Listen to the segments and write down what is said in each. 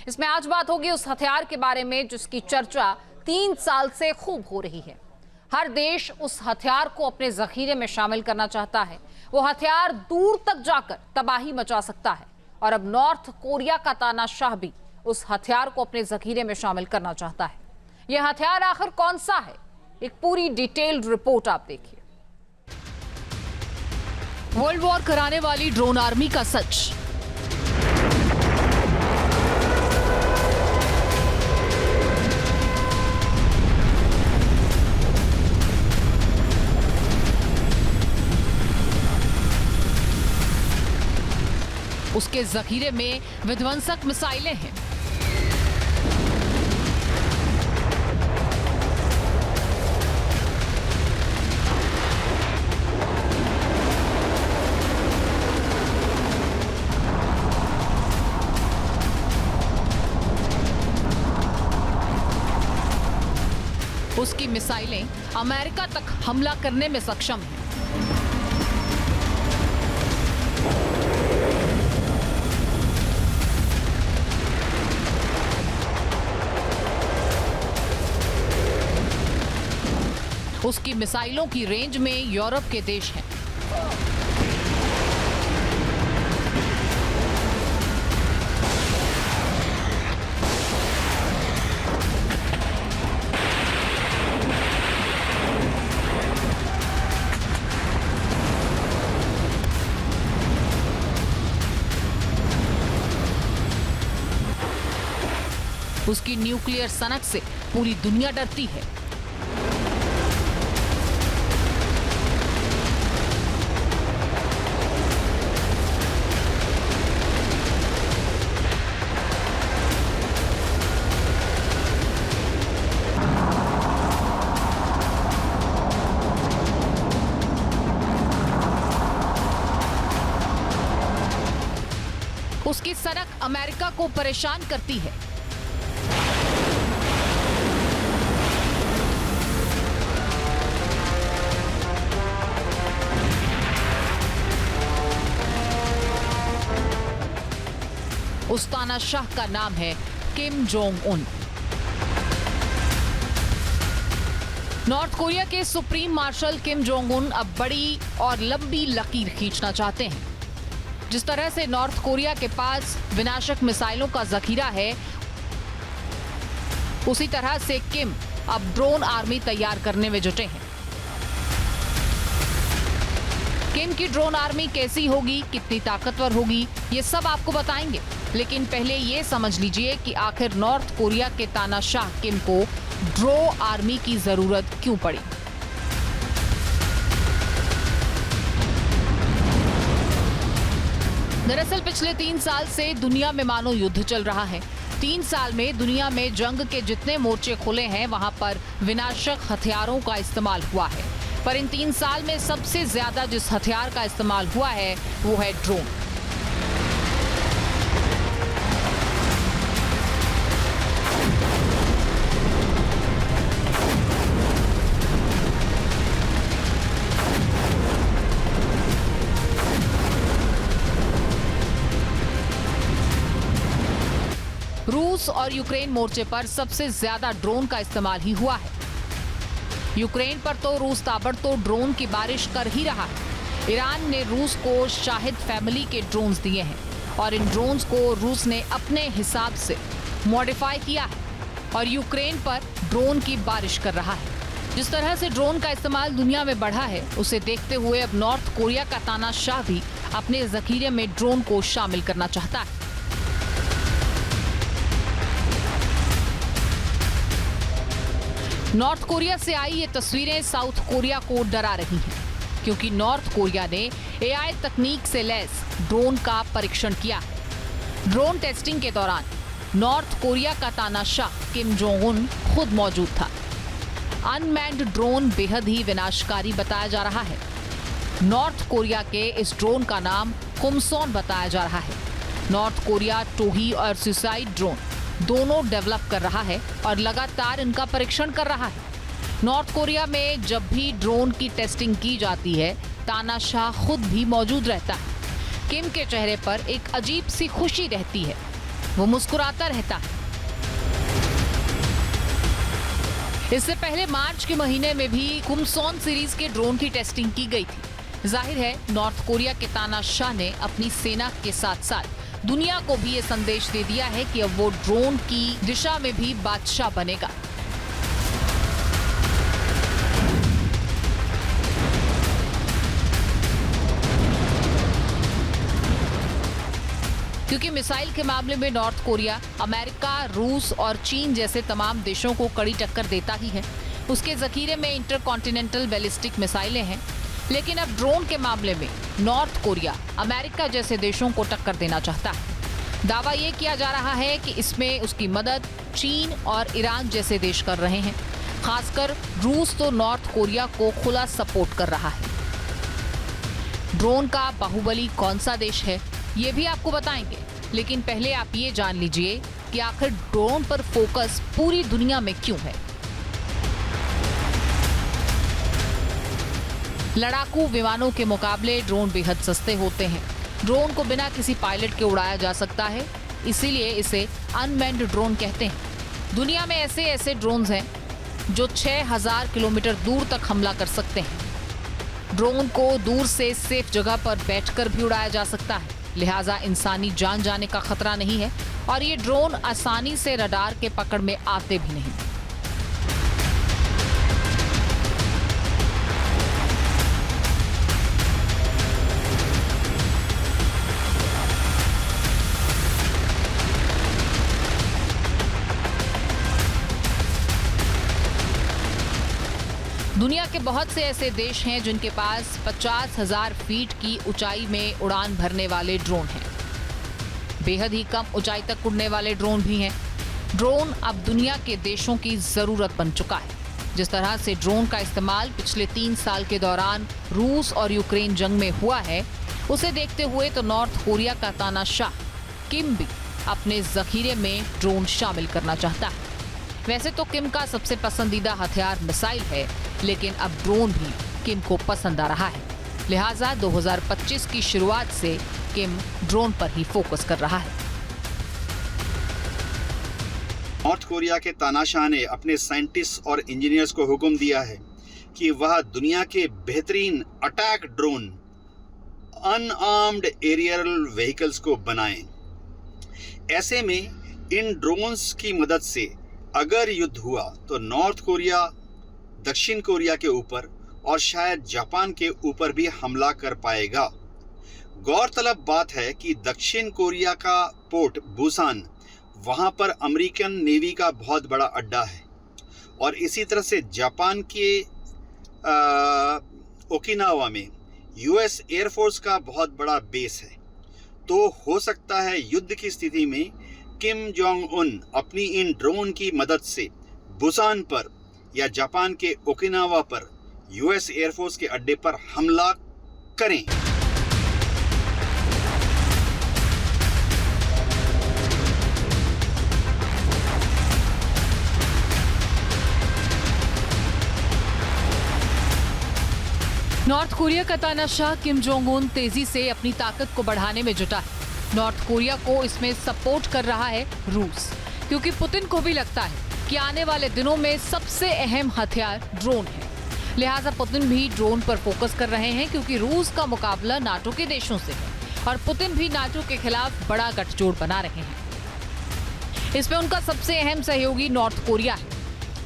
इसमें आज बात होगी उस हथियार के बारे में जिसकी चर्चा 3 साल से खूब हो रही है। हर देश उस हथियार को अपने जखीरे में शामिल करना चाहता है। वो हथियार दूर तक जाकर तबाही मचा सकता है और अब नॉर्थ कोरिया का तानाशाह भी उस हथियार को अपने जखीरे में शामिल करना चाहता है। यह हथियार आखिर कौन सा है, एक पूरी डिटेल्ड रिपोर्ट आप देखिए। वर्ल्ड वॉर कराने वाली ड्रोन आर्मी का सच। उसके जखीरे में विध्वंसक मिसाइलें हैं। उसकी मिसाइलें अमेरिका तक हमला करने में सक्षम हैं। उसकी मिसाइलों की रेंज में यूरोप के देश हैं। उसकी न्यूक्लियर सनक से पूरी दुनिया डरती है। उसकी सनक अमेरिका को परेशान करती है। उस तानाशाह का नाम है Kim Jong Un. North Korea के supreme marshal Kim Jong Un अब बड़ी और लंबी लकीर खींचना चाहते हैं। जिस तरह से नॉर्थ कोरिया के पास विनाशक मिसाइलों का जखीरा है, उसी तरह से किम अब ड्रोन आर्मी तैयार करने में जुटे हैं। किम की ड्रोन आर्मी कैसी होगी, कितनी ताकतवर होगी, ये सब आपको बताएंगे। लेकिन पहले ये समझ लीजिए कि आखिर नॉर्थ कोरिया के तानाशाह किम को ड्रोन आर्मी की जरूरत क्यों पड़ी। दरअसल पिछले 3 साल से दुनिया में मानो युद्ध चल रहा है। 3 साल में दुनिया में जंग के जितने मोर्चे खुले हैं, वहां पर विनाशक हथियारों का इस्तेमाल हुआ है। पर इन 3 साल में सबसे ज्यादा जिस हथियार का इस्तेमाल हुआ है वो है ड्रोन। रूस और यूक्रेन मोर्चे पर सबसे ज्यादा ड्रोन का इस्तेमाल ही हुआ है। यूक्रेन पर तो रूस ताबड़तोड़ ड्रोन की बारिश कर ही रहा है। ईरान ने रूस को शाहिद फैमिली के ड्रोन्स दिए हैं और इन ड्रोन्स को रूस ने अपने हिसाब से मॉडिफाई किया है और यूक्रेन पर ड्रोन की बारिश कर रहा है। जिस तरह से ड्रोन का इस्तेमाल दुनिया में बढ़ा है, उसे देखते हुए अब नॉर्थ कोरिया का तानाशाह भी अपने जखीरे में ड्रोन को शामिल करना चाहता है। नॉर्थ कोरिया से आई ये तस्वीरें साउथ कोरिया को डरा रही हैं, क्योंकि नॉर्थ कोरिया ने एआई तकनीक से लैस ड्रोन का परीक्षण किया है। ड्रोन टेस्टिंग के दौरान नॉर्थ कोरिया का तानाशाह किम जोंग उन खुद मौजूद था। अनमैन्ड ड्रोन बेहद ही विनाशकारी बताया जा रहा है। नॉर्थ कोरिया के इस ड्रोन का नाम कुमसोन बताया जा रहा है। नॉर्थ कोरिया टोही और सुसाइड ड्रोन दोनों डेवलप कर रहा है और लगातार इनका परीक्षण कर रहा है। नॉर्थ कोरिया में जब भी ड्रोन की टेस्टिंग की जाती है, तानाशाह खुद भी मौजूद रहता है। किम के चेहरे पर एक अजीब सी खुशी रहती है। वो मुस्कुराता रहता है। इससे पहले मार्च के महीने में भी कुमसोन सीरीज के ड्रोन की टेस्टिंग की गई थी। जाहिर है नॉर्थ कोरिया के तानाशाह ने अपनी सेना के साथ साथ दुनिया को भी ये संदेश दे दिया है कि अब वो ड्रोन की दिशा में भी बादशाह बनेगा। क्योंकि मिसाइल के मामले में नॉर्थ कोरिया अमेरिका, रूस और चीन जैसे तमाम देशों को कड़ी टक्कर देता ही है। उसके जखीरे में इंटरकॉन्टिनेंटल बैलिस्टिक मिसाइलें हैं। लेकिन अब ड्रोन के मामले में नॉर्थ कोरिया अमेरिका जैसे देशों को टक्कर देना चाहता है। दावा ये किया जा रहा है कि इसमें उसकी मदद चीन और ईरान जैसे देश कर रहे हैं। खासकर रूस तो नॉर्थ कोरिया को खुला सपोर्ट कर रहा है। ड्रोन का बाहुबली कौन सा देश है ये भी आपको बताएंगे, लेकिन पहले आप ये जान लीजिए कि आखिर ड्रोन पर फोकस पूरी दुनिया में क्यों है। लड़ाकू विमानों के मुकाबले ड्रोन बेहद सस्ते होते हैं। ड्रोन को बिना किसी पायलट के उड़ाया जा सकता है, इसीलिए इसे अनमैन्ड ड्रोन कहते हैं। दुनिया में ऐसे ऐसे ड्रोन्स हैं जो 6000 किलोमीटर दूर तक हमला कर सकते हैं। ड्रोन को दूर से सेफ जगह पर बैठकर भी उड़ाया जा सकता है, लिहाजा इंसानी जान जाने का खतरा नहीं है और ये ड्रोन आसानी से रडार के पकड़ में आते भी नहीं। दुनिया के बहुत से ऐसे देश हैं जिनके पास 50,000 फीट की ऊंचाई में उड़ान भरने वाले ड्रोन हैं। बेहद ही कम ऊंचाई तक उड़ने वाले ड्रोन भी हैं। ड्रोन अब दुनिया के देशों की जरूरत बन चुका है। जिस तरह से ड्रोन का इस्तेमाल पिछले 3 साल के दौरान रूस और यूक्रेन जंग में हुआ है, उसे देखते हुए तो नॉर्थ कोरिया का तानाशाह किम भी अपने जखीरे में ड्रोन शामिल करना चाहता है। वैसे तो किम का सबसे पसंदीदा हथियार मिसाइल है, लेकिन अब ड्रोन भी किम को पसंद आ रहा है। लिहाजा 2025 की शुरुआत से किम ड्रोन पर ही फोकस कर रहा है। नॉर्थ कोरिया के तानाशाह ने अपने साइंटिस्ट और इंजीनियर्स को हुक्म दिया है कि वह दुनिया के बेहतरीन attack drone unarmed aerial vehicles को बनाएं। ऐसे में इन ड्रोन्स की मदद से अगर युद्ध हुआ तो नॉर्थ कोरिया दक्षिण कोरिया के ऊपर और शायद जापान के ऊपर भी हमला कर पाएगा। गौरतलब बात है कि दक्षिण कोरिया का पोर्ट बुसान, वहां पर अमेरिकन नेवी का बहुत बड़ा अड्डा है और इसी तरह से जापान के ओकिनावा में यूएस एयरफोर्स का बहुत बड़ा बेस है। तो हो सकता है युद्ध की स्थिति में किम जोंग उन अपनी इन ड्रोन की मदद से बुसान पर या जापान के ओकिनावा पर यूएस एयरफोर्स के अड्डे पर हमला करें। नॉर्थ कोरिया का तानाशाह किम जोंग उन तेजी से अपनी ताकत को बढ़ाने में जुटा है। नॉर्थ कोरिया को इसमें सपोर्ट कर रहा है रूस, क्योंकि पुतिन को भी लगता है कि आने वाले दिनों में सबसे अहम हथियार ड्रोन है। लिहाजा पुतिन भी ड्रोन पर फोकस कर रहे हैं, क्योंकि रूस का मुकाबला नाटो के देशों से है और पुतिन भी नाटो के खिलाफ बड़ा गठजोड़ बना रहे हैं। इसमें उनका सबसे अहम सहयोगी नॉर्थ कोरिया है।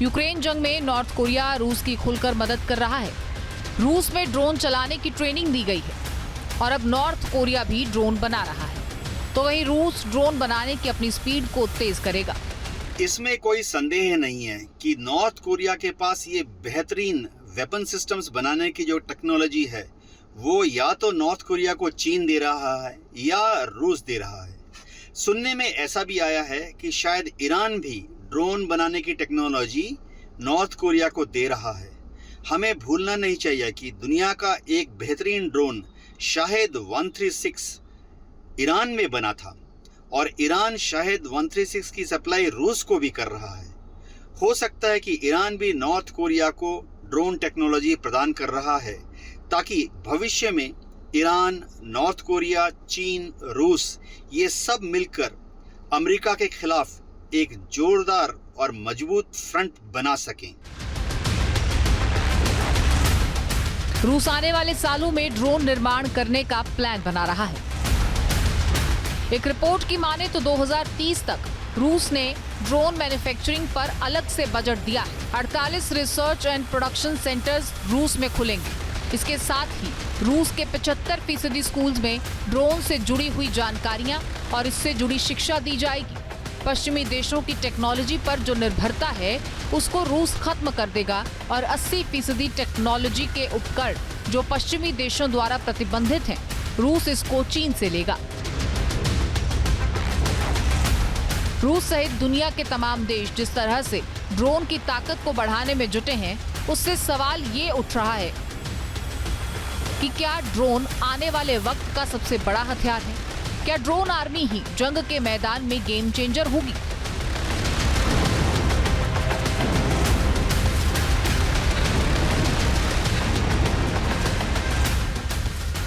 यूक्रेन जंग में नॉर्थ कोरिया रूस की खुलकर मदद कर रहा है। रूस में ड्रोन चलाने की ट्रेनिंग दी गई है और अब नॉर्थ कोरिया भी ड्रोन बना रहा है। तो वहीं रूस ड्रोन बनाने की अपनी स्पीड को तेज करेगा। इसमें कोई संदेह नहीं है कि नॉर्थ कोरिया के पास ये बेहतरीन वेपन सिस्टम्स बनाने की जो टेक्नोलॉजी है, वो या तो नॉर्थ कोरिया को चीन दे रहा है या रूस दे रहा है। सुनने में ऐसा भी आया है कि शायद ईरान भी ड्रोन बनाने की टेक्नोलॉजी नॉर्थ कोरिया को दे रहा है। हमें भूलना नहीं चाहिए कि दुनिया का एक बेहतरीन ड्रोन शाहिद 136 ईरान में बना था और ईरान शाहिद 136 की सप्लाई रूस को भी कर रहा है। हो सकता है कि ईरान भी नॉर्थ कोरिया को ड्रोन टेक्नोलॉजी प्रदान कर रहा है, ताकि भविष्य में ईरान, नॉर्थ कोरिया, चीन, रूस ये सब मिलकर अमेरिका के खिलाफ एक जोरदार और मजबूत फ्रंट बना सकें। रूस आने वाले सालों में ड्रोन निर्माण करने का प्लान बना रहा है। एक रिपोर्ट की माने तो 2030 तक रूस ने ड्रोन मैन्युफैक्चरिंग पर अलग से बजट दिया है। 48 रिसर्च एंड प्रोडक्शन सेंटर्स रूस में खुलेंगे। इसके साथ ही रूस के 75% स्कूल्स में ड्रोन से जुड़ी हुई जानकारियां और इससे जुड़ी शिक्षा दी जाएगी। पश्चिमी देशों की टेक्नोलॉजी पर जो निर्भरता है उसको रूस खत्म कर देगा और 80% टेक्नोलॉजी के उपकरण जो पश्चिमी देशों द्वारा प्रतिबंधित हैं, रूस इसको चीन से लेगा। रूस सहित दुनिया के तमाम देश जिस तरह से ड्रोन की ताकत को बढ़ाने में जुटे हैं, उससे सवाल ये उठ रहा है कि क्या ड्रोन आने वाले वक्त का सबसे बड़ा हथियार है? क्या ड्रोन आर्मी ही जंग के मैदान में गेम चेंजर होगी?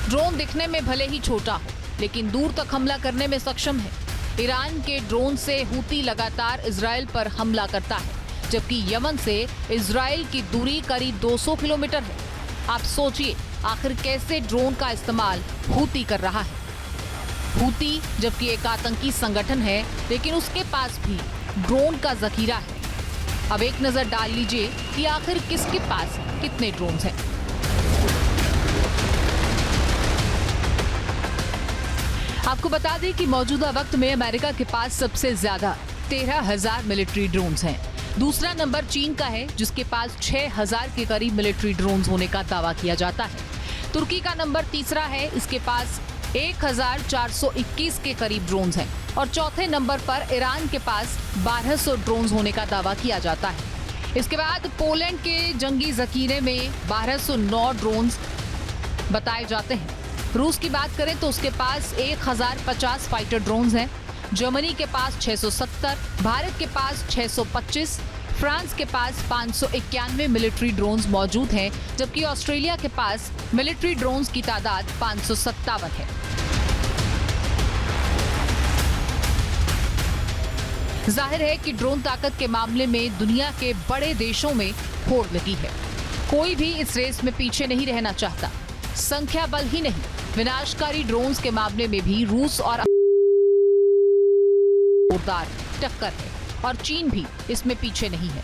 ड्रोन दिखने में भले ही छोटा हो, लेकिन दूर तक हमला करने में सक्षम है। ईरान के ड्रोन से हूती लगातार इजराइल पर हमला करता है, जबकि यमन से इजराइल की दूरी करीब 200 किलोमीटर है। आप सोचिए आखिर कैसे ड्रोन का इस्तेमाल हूती कर रहा है। हूती जबकि एक आतंकी संगठन है, लेकिन उसके पास भी ड्रोन का जखीरा है। अब एक नजर डाल लीजिए कि आखिर किसके पास कितने ड्रोन हैं। आपको बता दें कि मौजूदा वक्त में अमेरिका के पास सबसे ज्यादा 13,000 मिलिट्री ड्रोन्स हैं। दूसरा नंबर चीन का है, जिसके पास 6,000 के करीब मिलिट्री ड्रोन्स होने का दावा किया जाता है। तुर्की का नंबर तीसरा है, इसके पास 1,421 के करीब ड्रोन्स हैं। और चौथे नंबर पर ईरान के पास 1,200 ड्रोन्स होने का दावा किया जाता है। इसके बाद पोलैंड के जंगी जखीरे में 1,209 ड्रोन्स बताए जाते हैं। रूस की बात करें तो उसके पास 1,050 फाइटर ड्रोन्स हैं। जर्मनी के पास 670, भारत के पास 625, फ्रांस के पास 591 मिलिट्री ड्रोन्स मौजूद हैं, जबकि ऑस्ट्रेलिया के पास मिलिट्री ड्रोन्स की तादाद 557 है। जाहिर है कि ड्रोन ताकत के मामले में दुनिया के बड़े देशों में होड़ लगी है। कोई भी इस रेस में पीछे नहीं रहना चाहता। संख्या बल ही नहीं, विनाशकारी ड्रोन्स के मामले में भी रूस और जोरदार टक्कर है और चीन भी इसमें पीछे नहीं है।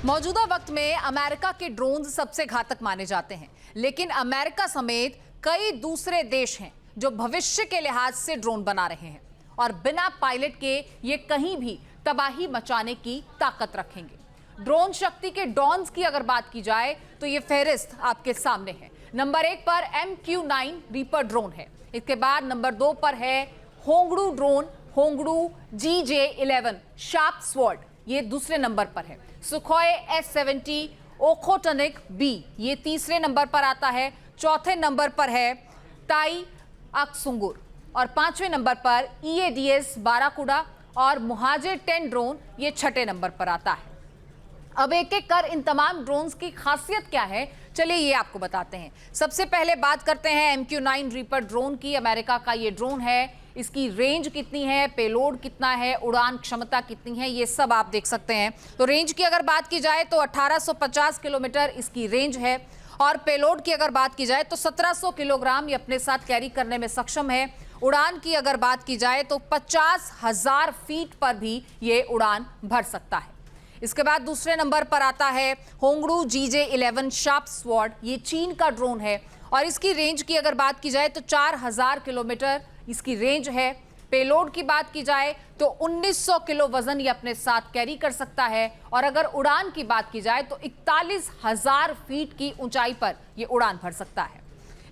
मौजूदा वक्त में अमेरिका के ड्रोन्स सबसे घातक माने जाते हैं, लेकिन अमेरिका समेत कई दूसरे देश हैं जो भविष्य के लिहाज से ड्रोन बना रहे हैं और बिना पायलट के ये कहीं भी तबाही मचाने की ताकत रखेंगे। ड्रोन शक्ति के डॉन्स की अगर बात की जाए तो ये फहरिस्त आपके सामने है। नंबर 1 पर MQ-9 रीपर ड्रोन है। इसके बाद नंबर 2 पर है होंगडू ड्रोन, होंगडू GJ-11 शार्प स्वॉर्ड, ये दूसरे नंबर पर है। सुखोई S-70 ओखोटनिक B, ये तीसरे नंबर पर आता है। चौथे नंबर पर है ताई अक्सुंगुर और 5वें नंबर पर EADS बाराकुडा और मुहाजिर 10 ड्रोन, ये 6ठे नंबर पर आता है। अब एक एक कर इन तमाम ड्रोन्स की खासियत क्या है, चलिए ये आपको बताते हैं। सबसे पहले बात करते हैं MQ-9 रीपर ड्रोन की। अमेरिका का ये ड्रोन है। इसकी रेंज कितनी है, पेलोड कितना है, उड़ान क्षमता कितनी है, ये सब आप देख सकते हैं। तो रेंज की अगर बात की जाए तो 1850 किलोमीटर इसकी रेंज है और पेलोड की अगर बात की जाए तो 1700 किलोग्राम ये अपने साथ कैरी करने में सक्षम है। उड़ान की अगर बात की जाए तो 50,000 फीट पर भी ये उड़ान भर सकता है। इसके बाद दूसरे नंबर पर आता है होंगडू GJ-11 शार्प स्वॉर्ड, ये चीन का ड्रोन है और इसकी रेंज की अगर बात की जाए तो 4000 किलोमीटर इसकी रेंज है। पेलोड की बात की जाए तो 1900 किलो वजन ये अपने साथ कैरी कर सकता है और अगर उड़ान की बात की जाए तो 41,000 फीट की ऊंचाई पर ये उड़ान भर सकता है।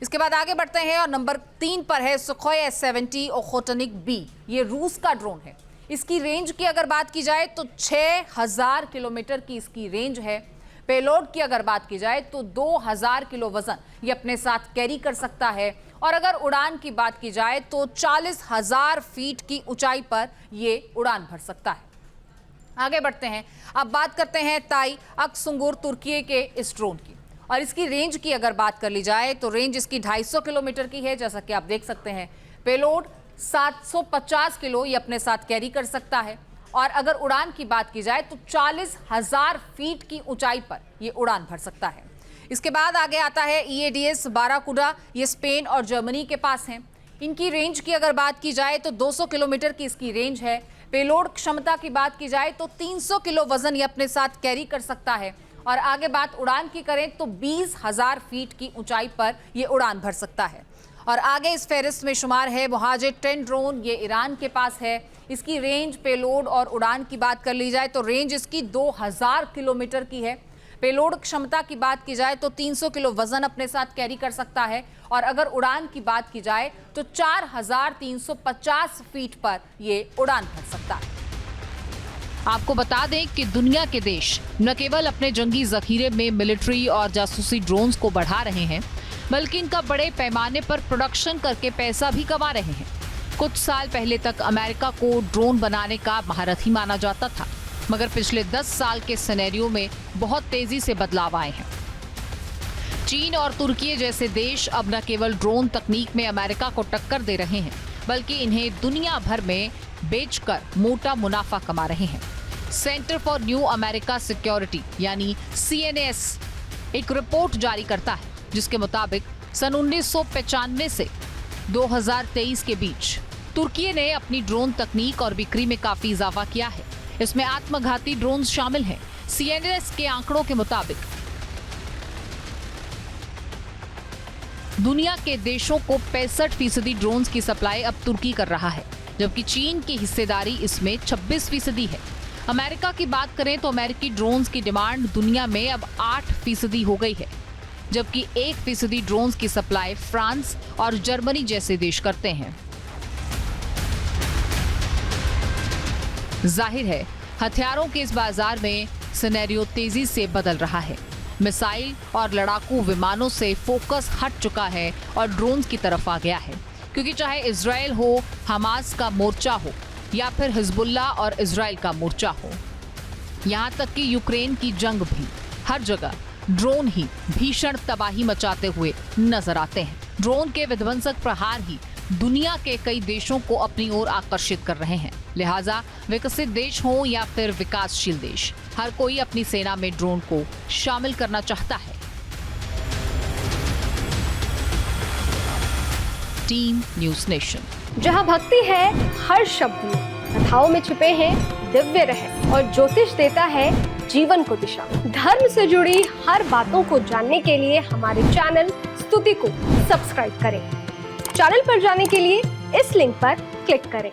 इसके बाद आगे बढ़ते हैं और नंबर 3 पर है सुखोई S-70 ओखोटनिक B, ये रूस का ड्रोन है। इसकी रेंज की अगर बात की जाए तो 6000 किलोमीटर की इसकी रेंज है। पेलोड की अगर बात की जाए तो 2000 किलो वजन ये अपने साथ कैरी कर सकता है और अगर उड़ान की बात की जाए तो 40,000 फीट की ऊंचाई पर ये उड़ान भर सकता है। आगे बढ़ते हैं, अब बात करते हैं ताई अक्सुंगुर तुर्की के इस ड्रोन की और इसकी रेंज की अगर बात कर ली जाए तो रेंज इसकी 250 किलोमीटर की है। जैसा कि आप देख सकते हैं, पेलोड 750 किलो ये अपने साथ कैरी कर सकता है। और अगर उड़ान की बात की जाए तो 40,000 फीट की ऊंचाई पर ये उड़ान भर सकता है। इसके बाद आगे आता है EADS बाराकुडा, ये स्पेन और जर्मनी के पास हैं। इनकी रेंज की अगर बात की जाए तो 200 किलोमीटर की इसकी रेंज है। पेलोड क्षमता की बात की जाए तो 300 किलो वजन ये अपने साथ कैरी कर सकता है। और आगे बात उड़ान की करें तो 20,000 फीट की ऊंचाई पर ये उड़ान भर सकता है। और आगे इस फेरिस्त में शुमार है मुहाजिर 10 ड्रोन, ये ईरान के पास है। इसकी रेंज, पेलोड और उड़ान की बात कर ली जाए तो रेंज इसकी 2000 किलोमीटर की है। पेलोड क्षमता की बात की जाए तो 300 किलो वजन अपने साथ कैरी कर सकता है। और अगर उड़ान की बात की जाए तो 4350 फीट पर ये उड़ान भर सकता है। आपको बता दें कि दुनिया के देश न केवल अपने जंगी जखीरे में मिलिट्री और जासूसी ड्रोन्स को बढ़ा रहे हैं, बल्कि इनका बड़े पैमाने पर प्रोडक्शन करके पैसा भी कमा रहे हैं। कुछ साल पहले तक अमेरिका को ड्रोन बनाने का महारथी माना जाता था, मगर पिछले 10 साल के सिनेरियो में बहुत तेजी से बदलाव आए हैं। चीन और तुर्की जैसे देश अब न केवल ड्रोन तकनीक में अमेरिका को टक्कर दे रहे हैं, बल्कि इन्हें दुनिया भर में बेचकर मोटा मुनाफा कमा रहे हैं। Centre for new America security यानी CNAS एक रिपोर्ट जारी करता है, जिसके मुताबिक सन 1995 से 2023 के बीच तुर्की ने अपनी ड्रोन तकनीक और बिक्री में काफी इजाफा किया है। इसमें आत्मघाती ड्रोन शामिल हैं। CNAS के आंकड़ों के मुताबिक दुनिया के देशों को 65% ड्रोन की सप्लाई अब तुर्की कर रहा है, जबकि चीन की हिस्सेदारी इसमें 26% है। अमेरिका की बात करें तो अमेरिकी ड्रोन्स की डिमांड दुनिया में अब 8% हो गई है, जबकि 1% ड्रोन्स की सप्लाई फ्रांस और जर्मनी जैसे देश करते हैं। जाहिर है, हथियारों के इस बाजार में सिनेरियो तेजी से बदल रहा है। मिसाइल और लड़ाकू विमानों से फोकस हट चुका है और ड्रोन्स की तरफ आ गया है, क्योंकि चाहे इजराइल हो, हमास का मोर्चा हो या फिर हिजबुल्ला और इजराइल का मोर्चा हो, यहाँ तक कि यूक्रेन की जंग भी, हर जगह ड्रोन ही भीषण तबाही मचाते हुए नजर आते हैं। ड्रोन के विध्वंसक प्रहार ही दुनिया के कई देशों को अपनी ओर आकर्षित कर रहे हैं। लिहाजा विकसित देश हो या फिर विकासशील देश, हर कोई अपनी सेना में ड्रोन को शामिल करना चाहता है। Team news nation. जहां भक्ति है हर शब्द में, कथाओं में छुपे हैं दिव्य रहस्य और ज्योतिष देता है जीवन को दिशा। धर्म से जुड़ी हर बातों को जानने के लिए हमारे चैनल स्तुति को सब्सक्राइब करें। चैनल पर जाने के लिए इस लिंक पर क्लिक करें।